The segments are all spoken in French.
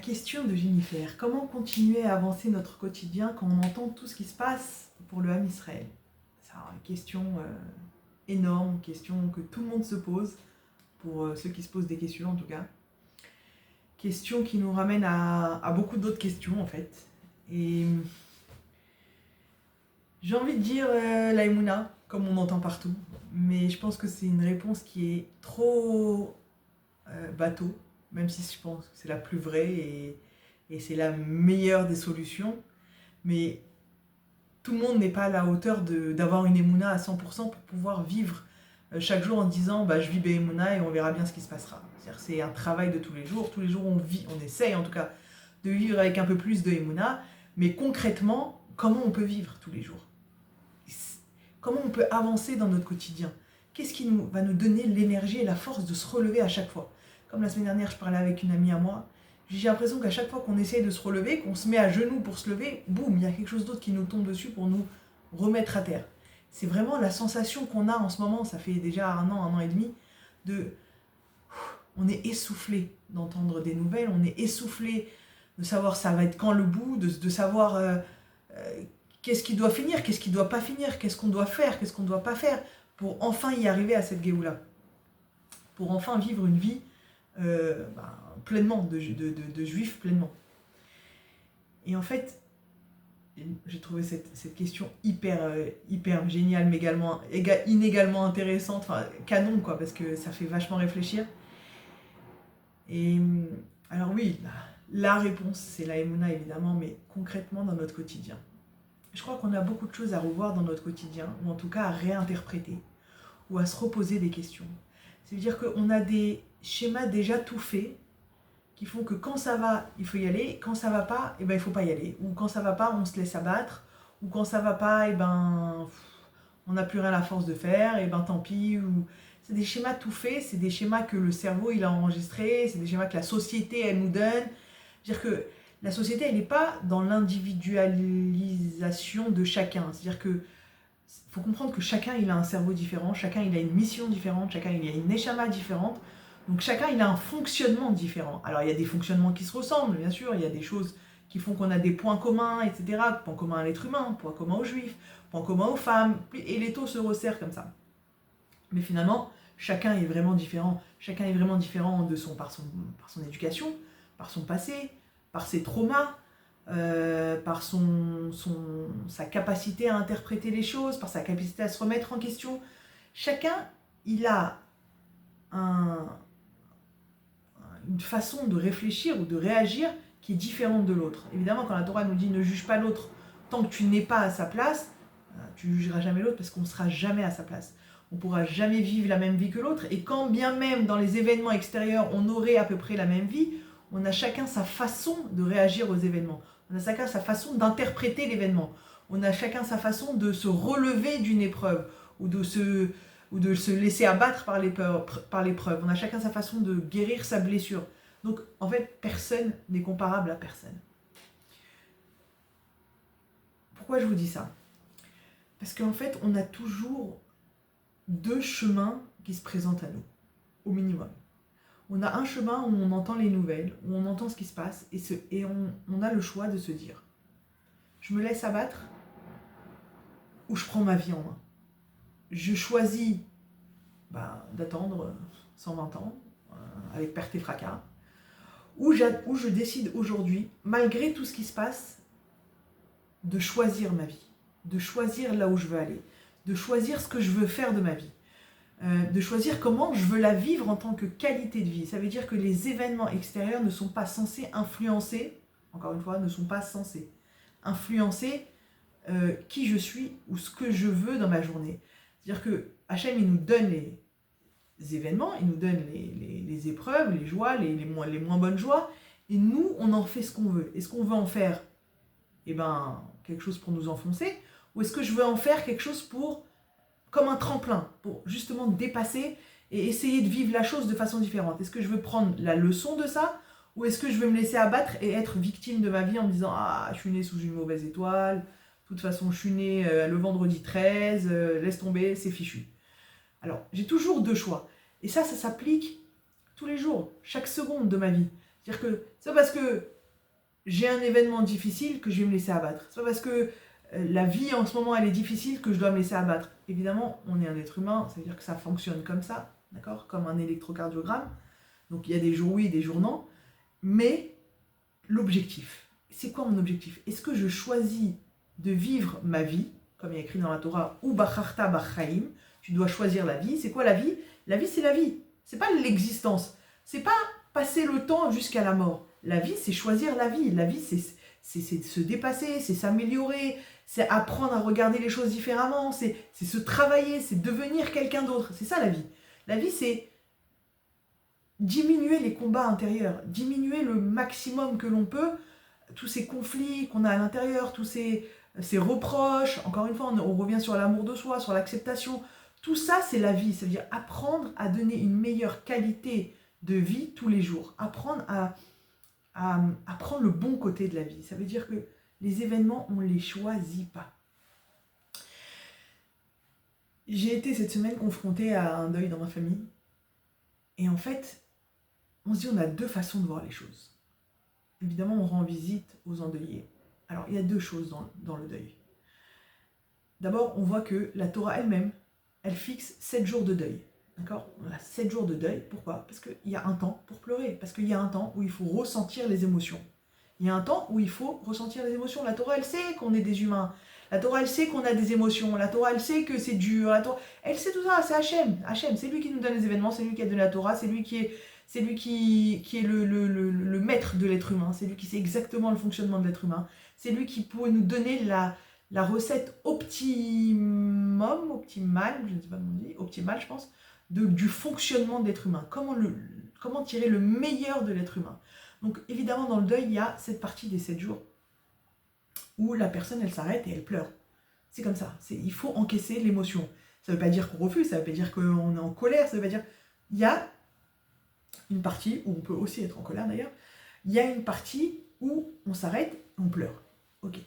question de Jennifer. Comment continuer à avancer notre quotidien quand on entend tout ce qui se passe pour le Ham Israël? C'est une question énorme, une question que tout le monde se pose, pour ceux qui se posent des questions en tout cas. Question qui nous ramène à beaucoup d'autres questions en fait. Et j'ai envie de dire la Emouna, comme on entend partout, mais je pense que c'est une réponse qui est trop bateau, même si je pense que c'est la plus vraie et c'est la meilleure des solutions. Mais tout le monde n'est pas à la hauteur d'avoir une Emouna à 100% pour pouvoir vivre chaque jour en disant je vis Emouna et on verra bien ce qui se passera. C'est un travail de tous les jours on vit, on essaye en tout cas de vivre avec un peu plus de Emouna, mais concrètement, comment on peut vivre tous les jours? Comment on peut avancer dans notre quotidien? Qu'est-ce qui va nous donner l'énergie et la force de se relever à chaque fois? Comme la semaine dernière, je parlais avec une amie à moi, j'ai l'impression qu'à chaque fois qu'on essaye de se relever, qu'on se met à genoux pour se lever, boum, il y a quelque chose d'autre qui nous tombe dessus pour nous remettre à terre. C'est vraiment la sensation qu'on a en ce moment, ça fait déjà un an et demi, on est essoufflé d'entendre des nouvelles, on est essoufflé de savoir ça va être quand le bout, de savoir qu'est-ce qui doit finir, qu'est-ce qui ne doit pas finir, qu'est-ce qu'on doit faire, qu'est-ce qu'on ne doit pas faire, pour enfin y arriver à cette Géoula. Pour enfin vivre une vie pleinement, de juif pleinement. Et en fait, j'ai trouvé cette question hyper géniale, mais également inégalement intéressante, enfin canon quoi, parce que ça fait vachement réfléchir. Et alors oui, la réponse c'est la Emouna évidemment, mais concrètement dans notre quotidien. Je crois qu'on a beaucoup de choses à revoir dans notre quotidien, ou en tout cas à réinterpréter, ou à se reposer des questions. C'est-à-dire qu'on a des schémas déjà tout faits, qui font que quand ça va, il faut y aller, quand ça va pas, il ne faut pas y aller. Ou quand ça va pas, on se laisse abattre, ou quand ça va pas, on n'a plus rien à la force de faire, et tant pis. C'est des schémas tout faits, c'est des schémas que le cerveau il a enregistrés, c'est des schémas que la société elle nous donne. C'est-à-dire que la société elle n'est pas dans l'individualisation de chacun. C'est-à-dire que faut comprendre que chacun il a un cerveau différent, chacun il a une mission différente, chacun il a une neshama différente. Donc chacun il a un fonctionnement différent. Alors il y a des fonctionnements qui se ressemblent, bien sûr, il y a des choses qui font qu'on a des points communs, etc. Points communs à l'être humain, points communs aux juifs, points communs aux femmes, et les taux se resserrent comme ça. Mais finalement, chacun est vraiment différent. Chacun est vraiment différent par son éducation, par son passé, par ses traumas, par sa capacité à interpréter les choses, par sa capacité à se remettre en question. Chacun, il a une façon de réfléchir ou de réagir qui est différente de l'autre. Évidemment, quand la Torah nous dit ne juge pas l'autre tant que tu n'es pas à sa place, tu ne jugeras jamais l'autre parce qu'on ne sera jamais à sa place. On ne pourra jamais vivre la même vie que l'autre, et quand bien même dans les événements extérieurs on aurait à peu près la même vie, on a chacun sa façon de réagir aux événements, on a chacun sa façon d'interpréter l'événement, on a chacun sa façon de se relever d'une épreuve, ou de se laisser abattre par l'épreuve, on a chacun sa façon de guérir sa blessure. Donc en fait, personne n'est comparable à personne. Pourquoi je vous dis ça? Parce qu'en fait, on a toujours deux chemins qui se présentent à nous, au minimum. On a un chemin où on entend les nouvelles, où on entend ce qui se passe, et on a le choix de se dire je me laisse abattre ou je prends ma vie en main. Je choisis d'attendre 120 ans, avec perte et fracas, ou je décide aujourd'hui, malgré tout ce qui se passe, de choisir ma vie, de choisir là où je veux aller, de choisir ce que je veux faire de ma vie, de choisir comment je veux la vivre en tant que qualité de vie. Ça veut dire que les événements extérieurs ne sont pas censés influencer, encore une fois, ne sont pas censés influencer qui je suis ou ce que je veux dans ma journée. C'est-à-dire que Hachem, il nous donne les événements, il nous donne les épreuves, les joies, les moins bonnes joies, et nous, on en fait ce qu'on veut. Est-ce qu'on veut en faire quelque chose pour nous enfoncer, ou est-ce que je veux en faire quelque chose comme un tremplin, pour justement dépasser et essayer de vivre la chose de façon différente? Est-ce que je veux prendre la leçon de ça, ou est-ce que je veux me laisser abattre et être victime de ma vie en me disant je suis né sous une mauvaise étoile, de toute façon je suis né le vendredi 13, laisse tomber, c'est fichu. Alors j'ai toujours deux choix, et ça s'applique tous les jours, chaque seconde de ma vie. C'est-à-dire que c'est parce que j'ai un événement difficile que je vais me laisser abattre. C'est pas parce que la vie en ce moment elle est difficile que je dois me laisser abattre. Évidemment, on est un être humain, ça veut dire que ça fonctionne comme ça, d'accord, comme un électrocardiogramme. Donc il y a des jours oui, des jours non. Mais l'objectif, c'est quoi mon objectif? Est-ce que je choisis de vivre ma vie, comme il y a écrit dans la Torah, ou bacharta bachaim, tu dois choisir la vie. C'est quoi la vie? La vie, c'est la vie. C'est pas l'existence. C'est pas passer le temps jusqu'à la mort. La vie, c'est choisir la vie. La vie, c'est se dépasser, c'est s'améliorer, c'est apprendre à regarder les choses différemment, c'est se travailler, c'est devenir quelqu'un d'autre. C'est ça la vie. La vie, c'est diminuer les combats intérieurs, diminuer le maximum que l'on peut, tous ces conflits qu'on a à l'intérieur, tous ces reproches, encore une fois, on revient sur l'amour de soi, sur l'acceptation. Tout ça, c'est la vie. Ça veut dire apprendre à donner une meilleure qualité de vie tous les jours. Apprendre à prendre le bon côté de la vie. Ça veut dire que les événements, on ne les choisit pas. J'ai été cette semaine confrontée à un deuil dans ma famille. Et en fait, on se dit on a deux façons de voir les choses. Évidemment, on rend visite aux endeuillés. Alors, il y a deux choses dans le deuil. D'abord, on voit que la Torah elle-même, elle fixe 7 jours de deuil. D'accord? On a 7 jours de deuil. Pourquoi? Parce qu'il y a un temps pour pleurer. Parce qu'il y a un temps où il faut ressentir les émotions. Il y a un temps où il faut ressentir les émotions. La Torah, elle sait qu'on est des humains. La Torah, elle sait qu'on a des émotions. La Torah, elle sait que c'est dur. La Torah, elle sait tout ça. C'est Hachem. Hachem, c'est lui qui nous donne les événements. C'est lui qui a donné la Torah. C'est lui qui est le maître de l'être humain. C'est lui qui sait exactement le fonctionnement de l'être humain. C'est lui qui peut nous donner la recette optimale, je ne sais pas comment on dit, optimale je pense, du fonctionnement de l'être humain. Comment tirer le meilleur de l'être humain. Donc évidemment dans le deuil, il y a cette partie des 7 jours où la personne elle s'arrête et elle pleure. C'est comme ça, il faut encaisser l'émotion. Ça ne veut pas dire qu'on refuse, ça ne veut pas dire qu'on est en colère, ça ne veut pas dire... Il y a une partie où on peut aussi être en colère d'ailleurs, il y a une partie où on s'arrête et on pleure. Ok.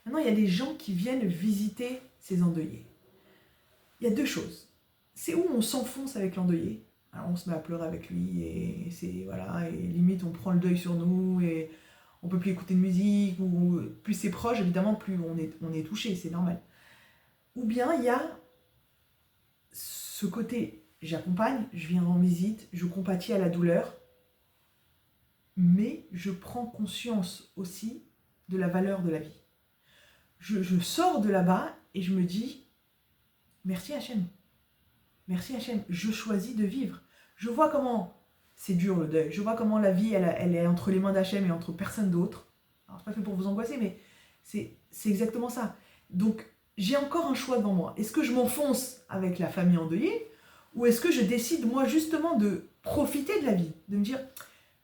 Maintenant, il y a des gens qui viennent visiter ces endeuillés. Il y a deux choses. C'est où on s'enfonce avec l'endeuillé. Alors, on se met à pleurer avec lui et et limite on prend le deuil sur nous et on peut plus écouter de musique, ou plus c'est proche, évidemment, plus on est touché, c'est normal. Ou bien il y a ce côté, j'accompagne, je viens en visite, je compatis à la douleur, mais je prends conscience aussi de la valeur de la vie. Je sors de là-bas et je me dis, merci Hachem, je choisis de vivre. Je vois comment c'est dur le deuil, je vois comment la vie, elle est entre les mains d'Hachem et entre personne d'autre. Alors c'est pas fait pour vous angoisser, mais c'est exactement ça. Donc j'ai encore un choix devant moi. Est-ce que je m'enfonce avec la famille endeuillée, ou est-ce que je décide moi justement de profiter de la vie, de me dire,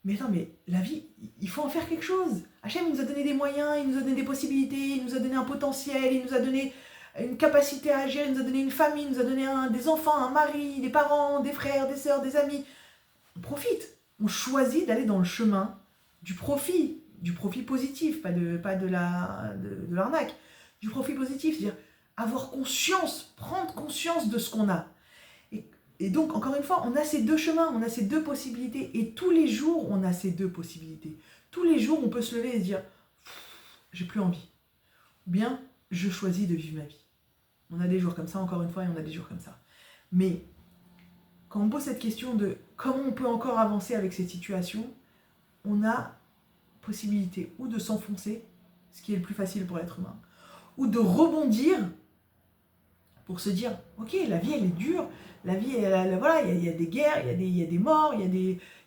mais attends, mais la vie, il faut en faire quelque chose. Hachem, il nous a donné des moyens, il nous a donné des possibilités, il nous a donné un potentiel, il nous a donné une capacité à agir, il nous a donné une famille, il nous a donné des enfants, un mari, des parents, des frères, des sœurs, des amis. On profite. On choisit d'aller dans le chemin du profit positif, pas de l'arnaque, du profit positif, c'est-à-dire avoir conscience, prendre conscience de ce qu'on a. Et donc, encore une fois, on a ces deux chemins, on a ces deux possibilités. Et tous les jours, on a ces deux possibilités. Tous les jours, on peut se lever et se dire « j'ai plus envie ». Ou bien « je choisis de vivre ma vie ». On a des jours comme ça, encore une fois, et on a des jours comme ça. Mais quand on pose cette question de comment on peut encore avancer avec cette situation, on a possibilité ou de s'enfoncer, ce qui est le plus facile pour l'être humain, ou de rebondir pour se dire « ok, la vie, elle est dure ». La vie, voilà, il y a des guerres, il y a des morts, il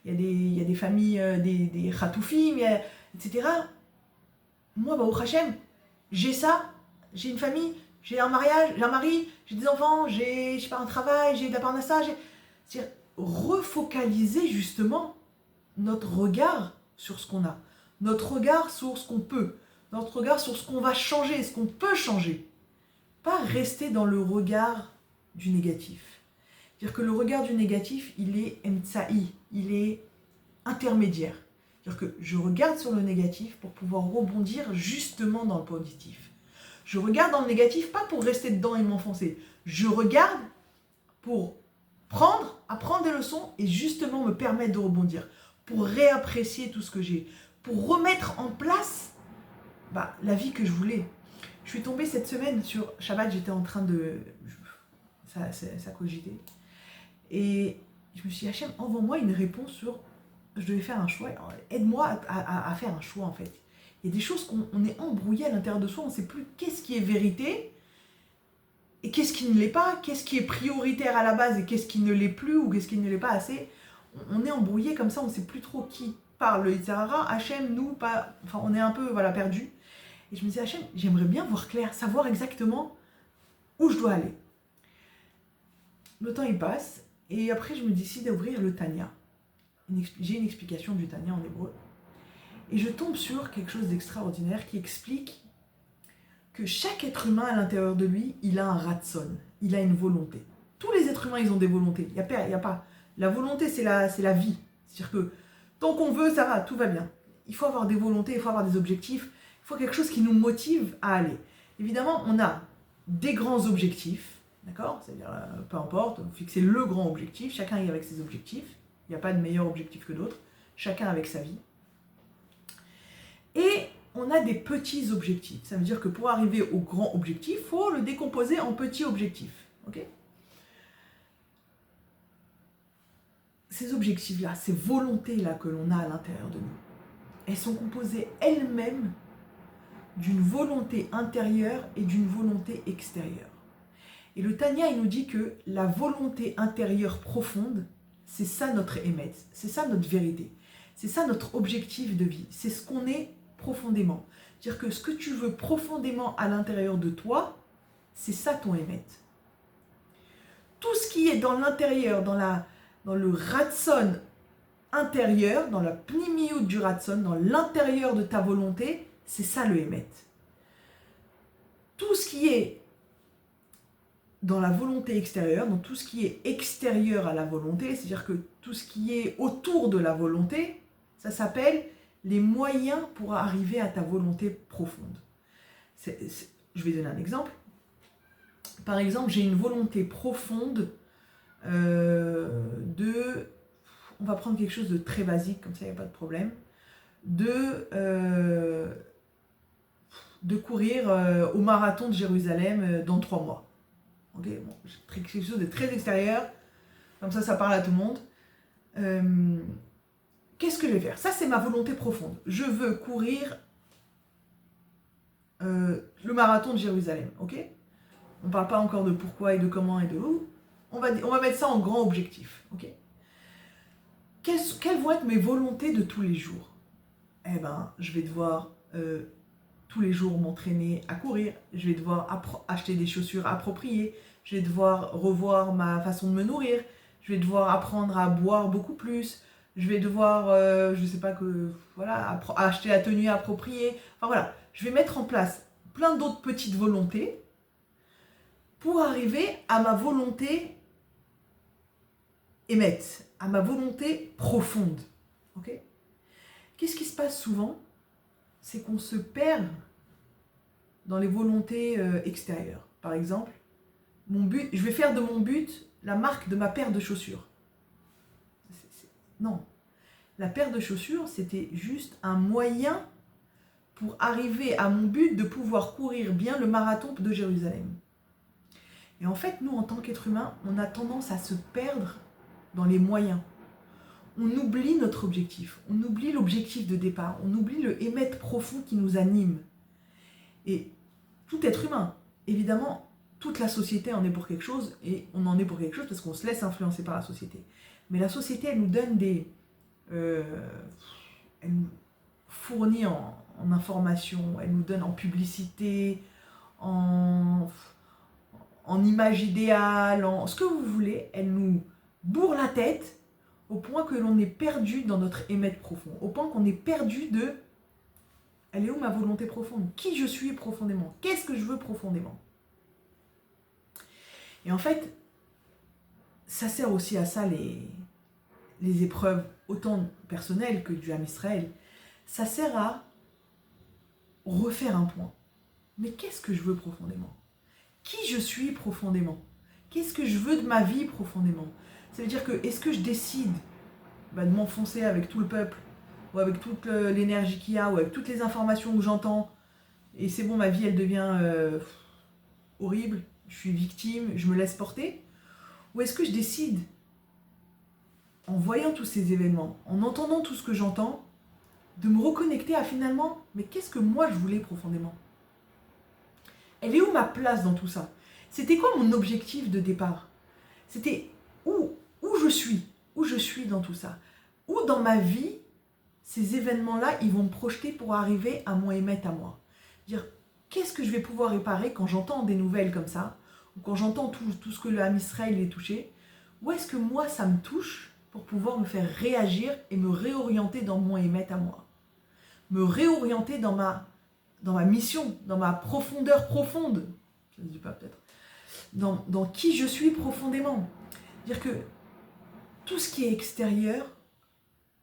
y a des familles, des khatoufim, etc. Moi, au Hachem, j'ai ça, j'ai une famille, j'ai un mariage, j'ai un mari, j'ai des enfants, j'ai, je sais pas, un travail, j'ai de la parnassa. C'est-à-dire refocaliser justement notre regard sur ce qu'on a, notre regard sur ce qu'on peut, notre regard sur ce qu'on va changer, ce qu'on peut changer. Pas rester dans le regard du négatif. C'est-à-dire que le regard du négatif, il est emtsaï, il est intermédiaire. C'est-à-dire que je regarde sur le négatif pour pouvoir rebondir justement dans le positif. Je regarde dans le négatif, pas pour rester dedans et m'enfoncer. Je regarde pour apprendre des leçons et justement me permettre de rebondir, pour réapprécier tout ce que j'ai, pour remettre en place la vie que je voulais. Je suis tombée cette semaine sur Shabbat, j'étais en train de... Ça cogitait. Et je me suis dit, Hachem, envoie-moi une réponse sur... Je devais faire un choix. Aide-moi à faire un choix, en fait. Il y a des choses qu'on est embrouillé à l'intérieur de soi, on ne sait plus qu'est-ce qui est vérité et qu'est-ce qui ne l'est pas, qu'est-ce qui est prioritaire à la base et qu'est-ce qui ne l'est plus ou qu'est-ce qui ne l'est pas assez. On est embrouillé comme ça, on ne sait plus trop qui parle. Le Yitzhara, Hachem, nous, pas... Enfin, on est un peu perdu. Et je me disais, Hachem, j'aimerais bien voir clair, savoir exactement où je dois aller. Le temps, il passe. Et après, je me décide d'ouvrir le Tanya. J'ai une explication du Tanya en hébreu. Et je tombe sur quelque chose d'extraordinaire qui explique que chaque être humain à l'intérieur de lui, il a un ratson, il a une volonté. Tous les êtres humains, ils ont des volontés. Il y a pas. La volonté, c'est la vie. C'est-à-dire que tant qu'on veut, ça va, tout va bien. Il faut avoir des volontés, il faut avoir des objectifs. Il faut quelque chose qui nous motive à aller. Évidemment, on a des grands objectifs, d'accord ? C'est-à-dire, peu importe, fixer le grand objectif, chacun est avec ses objectifs. Il n'y a pas de meilleur objectif que d'autres, chacun avec sa vie. Et on a des petits objectifs. Ça veut dire que pour arriver au grand objectif, il faut le décomposer en petits objectifs. Okay ? Ces objectifs-là, ces volontés-là que l'on a à l'intérieur de nous, elles sont composées elles-mêmes d'une volonté intérieure et d'une volonté extérieure. Et le Tanya, il nous dit que la volonté intérieure profonde, c'est ça notre émet, c'est ça notre vérité, c'est ça notre objectif de vie, c'est ce qu'on est profondément. C'est-à-dire que ce que tu veux profondément à l'intérieur de toi, c'est ça ton émet. Tout ce qui est dans l'intérieur, dans le ratson intérieur, dans la pnimiout du ratson, dans l'intérieur de ta volonté, c'est ça le émet. Tout ce qui est dans la volonté extérieure, dans tout ce qui est extérieur à la volonté, c'est-à-dire que tout ce qui est autour de la volonté, ça s'appelle les moyens pour arriver à ta volonté profonde. Je vais donner un exemple. Par exemple, j'ai une volonté profonde on va prendre quelque chose de très basique, comme ça il n'y a pas de problème, de courir au marathon de Jérusalem dans 3 mois. Okay, bon, quelque chose de très extérieur, comme ça parle à tout le monde. Qu'est-ce que je vais faire ? Ça, c'est ma volonté profonde. Je veux courir le marathon de Jérusalem, ok ? On ne parle pas encore de pourquoi et de comment et de où. On va mettre ça en grand objectif, ok ? Quelles vont être mes volontés de tous les jours ? Eh ben, je vais devoir tous les jours m'entraîner à courir, je vais devoir acheter des chaussures appropriées, je vais devoir revoir ma façon de me nourrir, je vais devoir apprendre à boire beaucoup plus, je vais devoir, acheter la tenue appropriée. Enfin voilà, je vais mettre en place plein d'autres petites volontés pour arriver à ma volonté émette, à ma volonté profonde. Okay ? Qu'est-ce qui se passe souvent ? C'est qu'on se perd dans les volontés extérieures. Par exemple, je vais faire de mon but la marque de ma paire de chaussures. Non. La paire de chaussures, c'était juste un moyen pour arriver à mon but de pouvoir courir bien le marathon de Jérusalem. Et en fait, nous, en tant qu'êtres humains, on a tendance à se perdre dans les moyens. On oublie notre objectif, on oublie l'objectif de départ, on oublie le émet profond qui nous anime. Et tout être humain, évidemment, toute la société en est pour quelque chose, et on en est pour quelque chose parce qu'on se laisse influencer par la société. Mais la société, elle nous donne elle nous fournit en information, elle nous donne en publicité, en image idéale, en ce que vous voulez, elle nous bourre la tête au point que l'on est perdu dans notre émet profond, au point qu'on est perdu de « elle est où ma volonté profonde ? Qui je suis profondément ? Qu'est-ce que je veux profondément ?» Et en fait, ça sert aussi à ça les épreuves, autant personnelles que du Ham Israël. Ça sert à refaire un point. Mais qu'est-ce que je veux profondément ? Qui je suis profondément ? Qu'est-ce que je veux de ma vie profondément ? Ça veut dire que, est-ce que je décide de m'enfoncer avec tout le peuple ou avec toute l'énergie qu'il y a, ou avec toutes les informations que j'entends, et c'est bon, ma vie, elle devient horrible, je suis victime, je me laisse porter? Ou est-ce que je décide, en voyant tous ces événements, en entendant tout ce que j'entends, de me reconnecter à finalement, mais qu'est-ce que moi je voulais profondément? Elle est où ma place dans tout ça? C'était quoi mon objectif de départ? C'était où je suis dans tout ça? Où dans ma vie, ces événements-là, ils vont me projeter pour arriver à mon émettre à moi. Dire, qu'est-ce que je vais pouvoir réparer quand j'entends des nouvelles comme ça, ou quand j'entends tout ce que le Ham Israël est touché? Où est-ce que moi, ça me touche pour pouvoir me faire réagir et me réorienter dans mon émettre à moi? Me réorienter dans ma mission, dans ma profondeur profonde. Ça ne se dit pas peut-être. Dans qui je suis profondément. Dire que tout ce qui est extérieur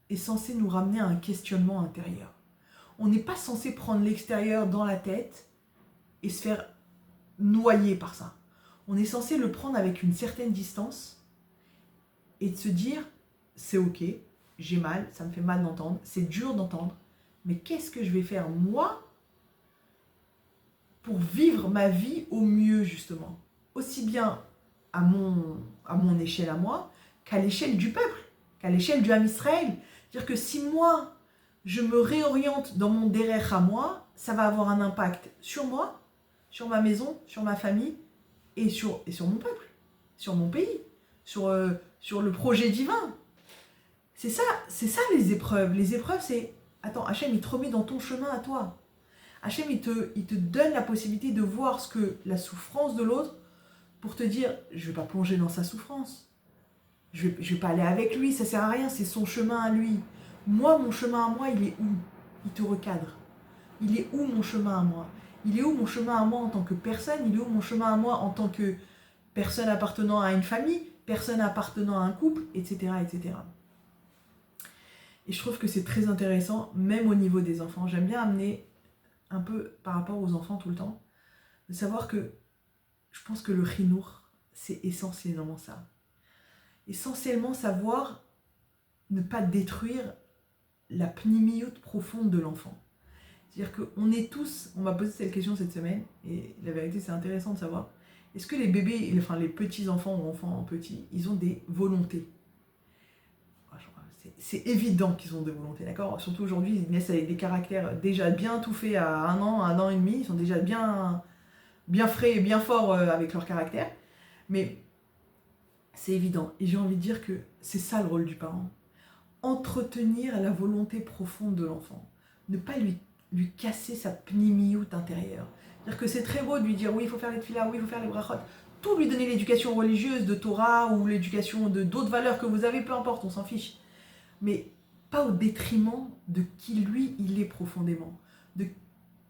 est censé nous ramener à un questionnement intérieur. On n'est pas censé prendre l'extérieur dans la tête et se faire noyer par ça. On est censé le prendre avec une certaine distance et de se dire, c'est ok, j'ai mal, ça me fait mal d'entendre, c'est dur d'entendre, mais qu'est-ce que je vais faire moi pour vivre ma vie au mieux justement? Aussi bien à mon échelle à moi, qu'à l'échelle du peuple, qu'à l'échelle du Ham Israël. C'est-à-dire que si moi, je me réoriente dans mon derech à moi, ça va avoir un impact sur moi, sur ma maison, sur ma famille et sur mon peuple, sur mon pays, sur le projet divin. C'est ça les épreuves. Les épreuves, c'est, attends, Hachem, il te remet dans ton chemin à toi. Hachem, il te donne la possibilité de voir ce que la souffrance de l'autre pour te dire, je ne vais pas plonger dans sa souffrance. Je vais pas aller avec lui, ça sert à rien, c'est son chemin à lui. Moi, mon chemin à moi, il est où? Il te recadre. Il est où mon chemin à moi? Il est où mon chemin à moi en tant que personne? Il est où mon chemin à moi en tant que personne appartenant à une famille, personne appartenant à un couple, etc., etc. Et je trouve que c'est très intéressant, même au niveau des enfants. J'aime bien amener un peu par rapport aux enfants tout le temps, de savoir que je pense que le chinour, c'est essentiellement ça. Essentiellement savoir ne pas détruire la pnimioute profonde de l'enfant. C'est-à-dire qu'on est tous, on m'a posé cette question cette semaine, et la vérité c'est intéressant de savoir, est-ce que les bébés, enfin les petits enfants ou enfants petits, ils ont des volontés? C'est évident qu'ils ont des volontés, d'accord? Surtout aujourd'hui, ils naissent avec des caractères déjà bien tout faits à un an et demi, ils sont déjà bien frais et bien forts avec leur caractère, mais c'est évident. Et j'ai envie de dire que c'est ça le rôle du parent. Entretenir la volonté profonde de l'enfant. Ne pas lui casser sa pnimioute intérieure. C'est-à-dire que c'est très beau de lui dire oui, il faut faire les tefillah, oui, il faut faire les brachot. Tout lui donner l'éducation religieuse de Torah ou l'éducation de d'autres valeurs que vous avez, peu importe, on s'en fiche. Mais pas au détriment de qui lui, il est profondément. De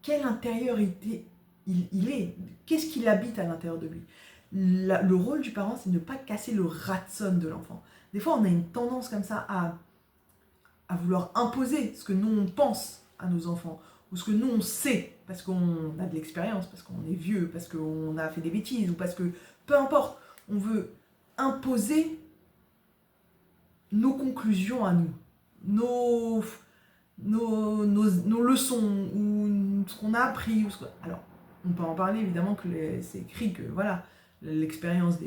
quel intérieur il est. Qu'est-ce qu'il habite à l'intérieur de lui. Le rôle du parent, c'est de ne pas casser le ratson de l'enfant. Des fois, on a une tendance comme ça à vouloir imposer ce que nous, on pense à nos enfants, ou ce que nous, on sait, parce qu'on a de l'expérience, parce qu'on est vieux, parce qu'on a fait des bêtises, ou parce que, peu importe, on veut imposer nos conclusions à nous, nos leçons, ou ce qu'on a appris. Alors, on peut en parler, évidemment, que c'est écrit que, voilà, l'expérience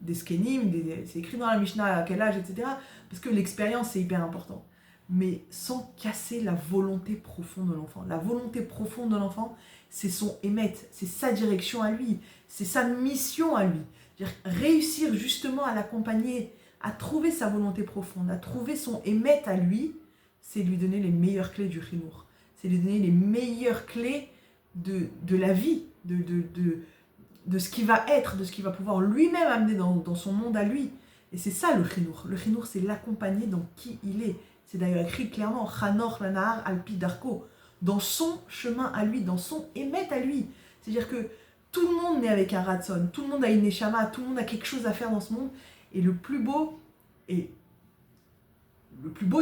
des skenim, c'est écrit dans la Mishnah à quel âge, etc. Parce que l'expérience, c'est hyper important. Mais sans casser la volonté profonde de l'enfant. La volonté profonde de l'enfant, c'est son émet, c'est sa direction à lui, c'est sa mission à lui. C'est-à-dire réussir justement à l'accompagner, à trouver sa volonté profonde, à trouver son émet à lui, c'est lui donner les meilleures clés du chinour. C'est lui donner les meilleures clés de la vie, de ce qu'il va être, de ce qu'il va pouvoir lui-même amener dans son monde à lui. Et c'est ça le chinour. Le chinour, c'est l'accompagner dans qui il est. C'est d'ailleurs écrit clairement, Chanor Lanahar Alpi Darko, dans son chemin à lui, dans son émet à lui. C'est-à-dire que tout le monde est avec un ratson, tout le monde a une neshama, tout le monde a quelque chose à faire dans ce monde. Et le plus beau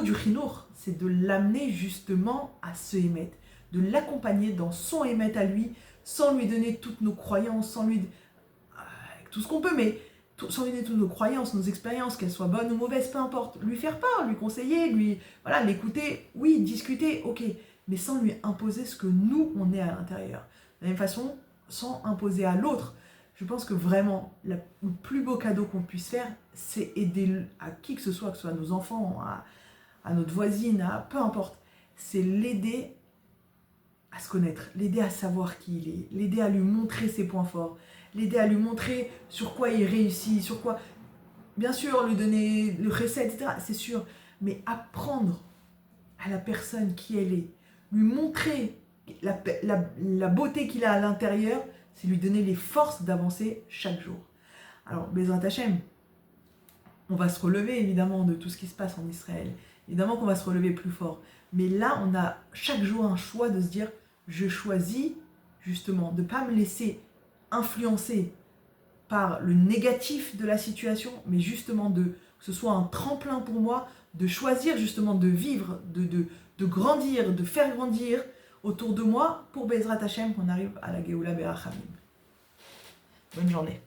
du chinour, c'est de l'amener justement à ce émet, de l'accompagner dans son émet à lui, sans lui donner toutes nos croyances, sans lui... tout ce qu'on peut, mais sans lui donner toutes nos croyances, nos expériences, qu'elles soient bonnes ou mauvaises, peu importe. Lui faire part, lui conseiller, voilà, l'écouter, oui, discuter, ok, mais sans lui imposer ce que nous, on est à l'intérieur. De la même façon, sans imposer à l'autre. Je pense que vraiment, le plus beau cadeau qu'on puisse faire, c'est aider à qui que ce soit à nos enfants, à notre voisine, peu importe, c'est l'aider à se connaître, l'aider à savoir qui il est, l'aider à lui montrer ses points forts, l'aider à lui montrer sur quoi il réussit, sur quoi... Bien sûr, lui donner le recette, etc., c'est sûr, mais apprendre à la personne qui elle est, lui montrer la beauté qu'il a à l'intérieur, c'est lui donner les forces d'avancer chaque jour. Alors, Bezrat Hashem, on va se relever évidemment de tout ce qui se passe en Israël. Évidemment qu'on va se relever plus fort. Mais là, on a chaque jour un choix de se dire, je choisis justement de ne pas me laisser influencer par le négatif de la situation, mais justement que ce soit un tremplin pour moi, de choisir justement de vivre, de grandir, de faire grandir autour de moi pour Bezrat Hashem qu'on arrive à la Géoula Berachamim. Bonne journée.